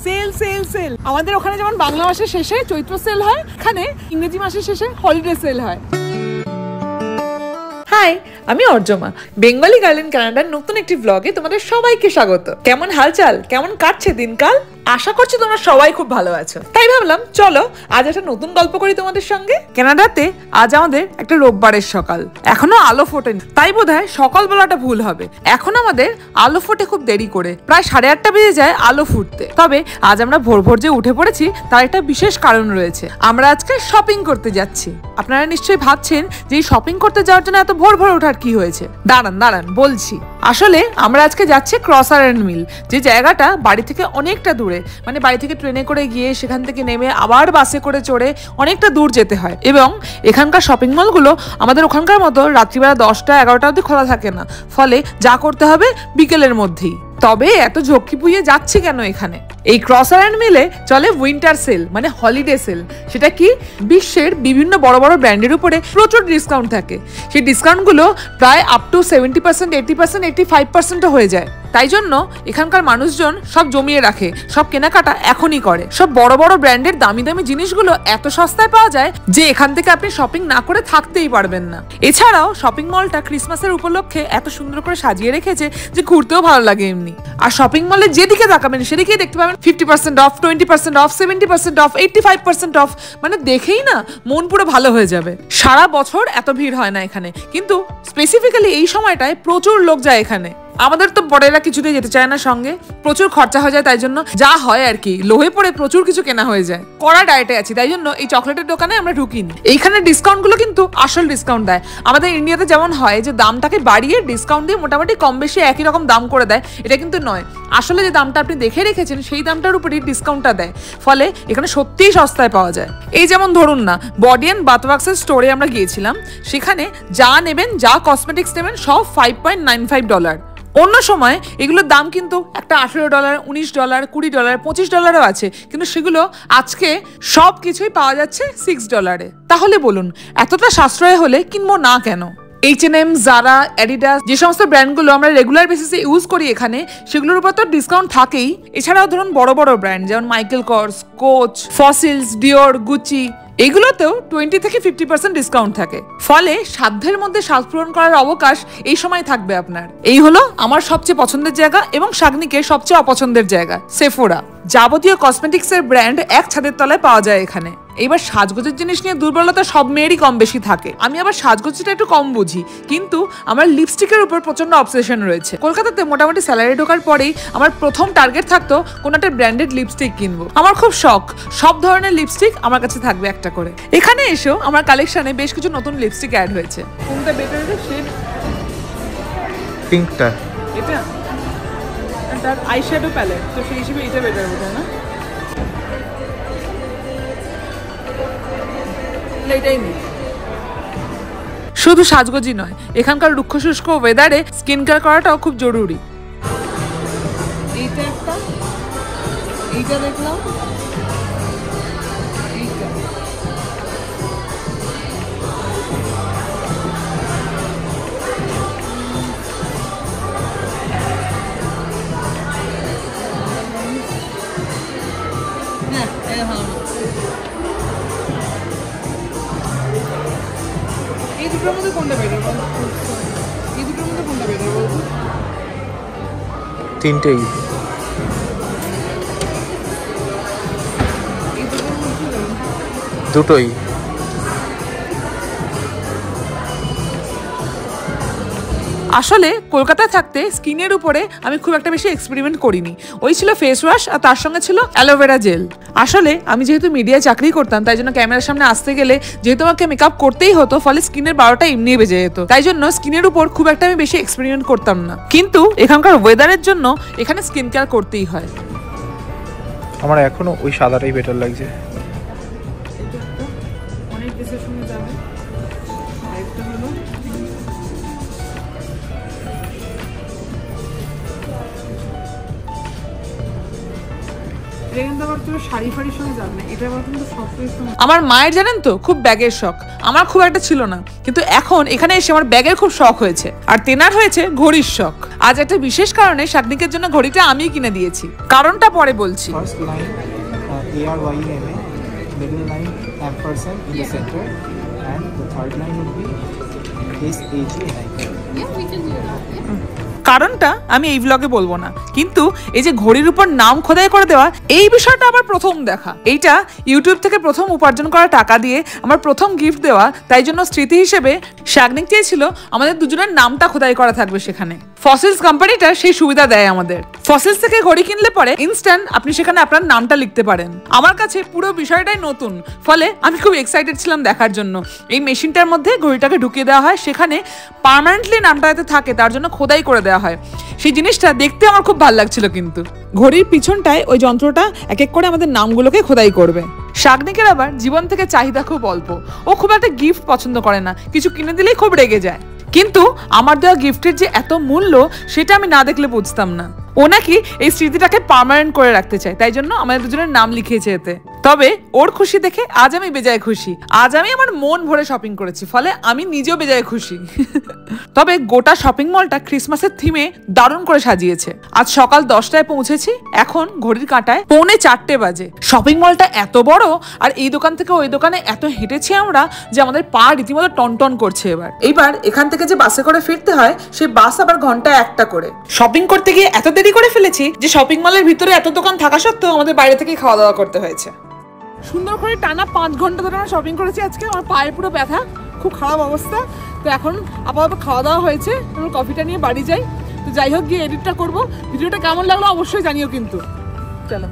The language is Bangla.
Sell sell sell. আমাদের ওখানে যেমন বাংলা মাসের শেষে চৈত্র সেল হয়, এখানে ইংরেজি মাসের শেষে হলিডে সেল হয়। হাই, আমি অর্জমা, বেঙ্গলি গার্ল ইন কানাডার নতুন একটি ব্লগে তোমাদের সবাইকে স্বাগত। কেমন হালচাল, কেমন কাটছে দিনকাল? আশা করছি তোমরা সবাই খুব ভালো আছো। তাই ভাবলাম চলো আজ একটা নতুন গল্প করি তোমাদের সঙ্গে। কানাডাতে আজ আমাদের একটা রোববারের সকাল, এখনো আলো ফোটেনি, তাই বোধহয় সকাল বলাটা ভুল হবে। এখন আমাদের আলো ফোটে খুব দেরি করে, প্রায় 8:30 বেজে যায় আলো ফুটতে। তবে আজ আমরা ভোর ভোর যে উঠে পড়েছি তার একটা বিশেষ কারণ রয়েছে। আমরা আজকে শপিং করতে যাচ্ছি। আপনারা নিশ্চয়ই ভাবছেন যে এই শপিং করতে যাওয়ার জন্য এত ভোর ভোর ওঠার কি হয়েছে। দাঁড়ান বলছি। আসলে আমরা আজকে যাচ্ছি ক্রসার এন্ড মিল, যে জায়গাটা বাড়ি থেকে অনেকটা দূরে। মানে বাড়ি থেকে ট্রেনে করে গিয়ে সেখান থেকে নেমে আবার বাসে করে চড়ে অনেকটা দূর যেতে হয়। এবং এখানকার শপিং মলগুলো আমাদের ওখানকার মতো রাত্রিবেলা 10টা-11টা অবধি খোলা থাকে না। ফলে যা করতে হবে বিকেলের মধ্যেই। তবে এত ঝক্কি পুইয়ে যাচ্ছি কেন এখানে? এই ক্রসার এন্ড মিলে চলে উইন্টার সেল, মানে হলিডে সেল। সেটা কি, বিশ্বের বিভিন্ন বড় বড় ব্র্যান্ডের উপরে প্রচুর ডিসকাউন্ট থাকে। সেই ডিসকাউন্টগুলো প্রায় আপ টু 70%, 80%, 85% হয়ে যায়। তাই জন্য এখানকার মানুষজন সব জমিয়ে রাখে, সব কেনাকাটা এখনই করে। সব বড় বড় ব্র্যান্ডের দামি দামি জিনিসগুলো এত সস্তায় পাওয়া যায় যে এখান থেকে আপনি শপিং না করে থাকতেই পারবেন না। এছাড়াও শপিং মলটা ক্রিসমাসের উপলক্ষে এত সুন্দর করে সাজিয়ে রেখেছে যে ঘুরতেও ভালো লাগে এমনি। আর শপিং মলে যেদিকে তাকাবেন সেদিকেই দেখতে পাবেন 50% অফ, 20% অফ, 70% অফ, 85% অফ। মানে দেখেই না মন পুরো ভালো হয়ে যাবে। সারা বছর এত ভিড় হয় না এখানে, কিন্তু স্পেসিফিক্যালি এই সময়টায় প্রচুর লোক যায় এখানে। আমাদের তো বড়েরা কিছুতেই যেতে চায় না সঙ্গে, প্রচুর খরচা হয়ে যায়। তাই জন্য যা হয় আর কি, লোহে পড়ে প্রচুর কিছু কেনা হয়ে যায়। কড়া ডায়েটে আছি, তাই জন্য এই চকলেটের দোকানে আমরা ঢুকিনি। এইখানে ডিসকাউন্ট গুলো কিন্তু আসল ডিসকাউন্ট দেয়। আমাদের ইন্ডিয়াতে যেমন হয় যে দামটাকে বাড়িয়ে ডিসকাউন্ট দিয়ে মোটামুটি কম বেশি একই রকম দাম করে দেয়, এটা কিন্তু নয়। আসলে যে দামটা আপনি দেখে রেখেছেন সেই দামটার উপরই ডিসকাউন্টটা দেয়। ফলে এখানে সত্যিই সস্তায় পাওয়া যায়। এই যেমন ধরুন না, বডি অ্যান্ড বাথওয়ার্কসের স্টোরে আমরা গিয়েছিলাম। সেখানে যা নেবেন, যা কসমেটিক্স নেবেন, সব $5.95। অন্য সময় এগুলোর দাম কিন্তু একটা $18, $19, $20, $25 আছে, কিন্তু সেগুলো আজকে সব কিছুই পাওয়া যাচ্ছে $6। তাহলে বলুন, এতটা সাশ্রয় হলে কিনবো না কেন? H&M, জারা, অ্যাডিডাস, যে সমস্ত ব্র্যান্ডগুলো আমরা রেগুলার বেসিসে ইউজ করি এখানে, সেগুলোর উপর তো ডিসকাউন্ট থাকেই। এছাড়াও ধরুন বড় বড় ব্র্যান্ড যেমন Michael Kors, Coach, Fossils, Dior, Gucci, এগুলোতেও 20 থেকে 50% ডিসকাউন্ট থাকে। ফলে সাধ্যের মধ্যে স্বাদ পূরণ করার অবকাশ এই সময় থাকবে আপনার। এই হলো আমার সবচেয়ে পছন্দের জায়গা এবং শাগনিকের সবচেয়ে অপছন্দের জায়গা, সেফোরা। যাবতীয় কসমেটিক্সের ব্র্যান্ড এক ছাদের তলায় পাওয়া যায় এখানে। এইবার সাজগোজের জিনিস নিয়ে দুর্বলতা সব মেয়েরই কম বেশি থাকে। আমি আবার সাজগোজটা একটু কম বুঝি, কিন্তু আমার লিপস্টিকের উপর প্রচন্ড অবসেশন রয়েছে। কলকাতাতে মোটামুটি স্যালারি ঢোকার পরেই আমার প্রথম টার্গেট থাকতো কোনো একটা ব্র্যান্ডেড লিপস্টিক কিনবো। আমার খুব শখ, সব ধরনের লিপস্টিক আমার কাছে থাকবে একটা করে। এখানে এসেও আমার কালেকশনে বেশ কিছু নতুন লিপস্টিক অ্যাড হয়েছে। কোনটা বেটার রে শেড? পিঙ্কটা, এটা তার আইশ্যাডো প্যালেট, তো সেই হিসেবে এটা বেটার হবে না? শুধু সাজগোজই নয়, এখানকার রুক্ষ শুষ্ক ওয়েদারে স্কিন কেয়ার করাটাও খুব জরুরি। এইটা একটা, এইটা দেখলাম, এই দুটোর মধ্যে কোনটা বেটার বল? এই দুটোর মধ্যে কোনটা বেটার বল? তিনটেই। এই দুটোর মধ্যে দুটোই। আসলে কলকাতায় থাকতে স্কিনের উপরে আমি খুব একটা বেশি এক্সপেরিমেন্ট করিনি। ওই ছিল ফেস ওয়াশ আর তার সঙ্গে ছিল অ্যালোভেরা জেল। আসলে আমি যেহেতু মিডিয়ায় চাকরি করতাম, তাই জন্য ক্যামেরার সামনে আসতে গেলে যেহেতু আমাকে মেকআপ করতেই হতো, ফলে স্কিনের 12টা এমনি বেজে যেত। তাই জন্য স্কিনের উপর খুব একটা আমি বেশি এক্সপেরিমেন্ট করতাম না। কিন্তু এখানকার ওয়েদারের জন্য এখানে স্কিন কেয়ার করতেই হয়। আমার এখনো ওই সাদাটাই বেটার লাগছে। অনেক দেশের সঙ্গে যাবে। আরেকটা হলো এটা কিন্তু আবার তুমি শাড়ি ফাড়ির সঙ্গে যাবে না, এটা আবার কিন্তু সব কিছু। আমার মায়ের জানেন তো খুব ব্যাগের শখ, আমার খুব একটা ছিল না, কিন্তু এখন এখানে এসে আমার ব্যাগের খুব শখ হয়েছে। আর তেনার হয়েছে ঘড়ির শখ। আজ একটা বিশেষ কারণে শাগনিকের জন্য ঘড়িটা আমিই কিনে দিয়েছি, কারণটা পরে বলছি। First line ARYMA, middle line ampersand in the center, and the third line would be SAGNIK. Yeah, we can do that. Yeah. কারণটা আমি এই ব্লগে বলবো না, কিন্তু এই যে ঘড়ির উপর নাম খোদাই করে দেওয়া, এই বিষয়টা আবার প্রথম দেখা। এইটা ইউটিউব থেকে প্রথম উপার্জন করা টাকা দিয়ে আমার প্রথম গিফট দেওয়া, তাই জন্য স্মৃতি হিসেবে শাগনিক চেয়েছিল আমাদের দুজনের নামটা খোদাই করা থাকবে সেখানে। ফসিলস কোম্পানিটা সেই সুবিধা দেয় আমাদের। ফসিলস থেকে ঘড়ি কিনলে পরে ইনস্ট্যান্ট আপনি সেখানে আপনার নামটা লিখতে পারেন। আমার কাছে পুরো বিষয়টাই নতুন, ফলে আমি খুব এক্সাইটেড ছিলাম দেখার জন্য। এই মেশিনটার মধ্যে ঘড়িটাকে ঢুকিয়ে দেওয়া হয়, সেখানে পার্মানেন্টলি নামটা যাতে থাকে তার জন্য খোদাই করে দেওয়া হয়। সেই জিনিসটা দেখতে আমার খুব ভালো লাগছিল। কিন্তু ঘড়ির পিছনটায় ওই যন্ত্রটা এক এক করে আমাদের নামগুলোকে খোদাই করবে। শাগনিকের আবার জীবন থেকে চাহিদা খুব অল্প, ও খুব একটা গিফট পছন্দ করে না, কিছু কিনে দিলেই খুব রেগে যায়। কিন্তু আমার দেওয়া গিফটের যে এত মূল্য সেটা আমি না দেখলে বুঝতাম না। ও নাকি এই স্মৃতিটাকে পার্মানেন্ট করে রাখতে চায়, তাই জন্য আমাদের দুজনের নাম লিখিয়েছে এতে। তবে ওর খুশি দেখে আজ আমি বেজায় খুশি। আজ আমি আমার মন ভরে শপিং করেছি, ফলে আমি নিজেও বেজায় খুশি। তবে গোটা শপিং মলটা ক্রিসমাসের থিমে দারুণ করে সাজিয়েছে। আজ সকাল 10টায় পৌঁছেছি, এখন ঘড়ির কাঁটায় 3:45 বাজে। শপিং মলটা এত বড়, আর এই দোকান থেকে ওই দোকানে এত হেঁটেছি আমরা যে আমাদের পা রীতিমতো টনটন করছে। এবার এখান থেকে যে বাসে করে ফিরতে হয়, সেই বাস আবার ঘন্টায় একটা করে। শপিং করতে গিয়ে এত দেরি করে ফেলেছি যে শপিং মলের ভিতরে এত দোকান থাকা সত্ত্বেও আমাদের বাইরে থেকেই খাওয়া দাওয়া করতে হয়েছে। সুন্দর করে টানা 5 ঘন্টা ধরে আমরা শপিং করেছি আজকে। আমার পায়ের পুরো ব্যথা, খুব খারাপ অবস্থা। তো এখন আপাতত খাওয়া দাওয়া হয়েছে, আমরা কফিটা নিয়ে বাড়ি যাই। তো যাই হোক, গিয়ে এডিটটা করবো। ভিডিওটা কেমন লাগলো অবশ্যই জানিও কিন্তু। চলো।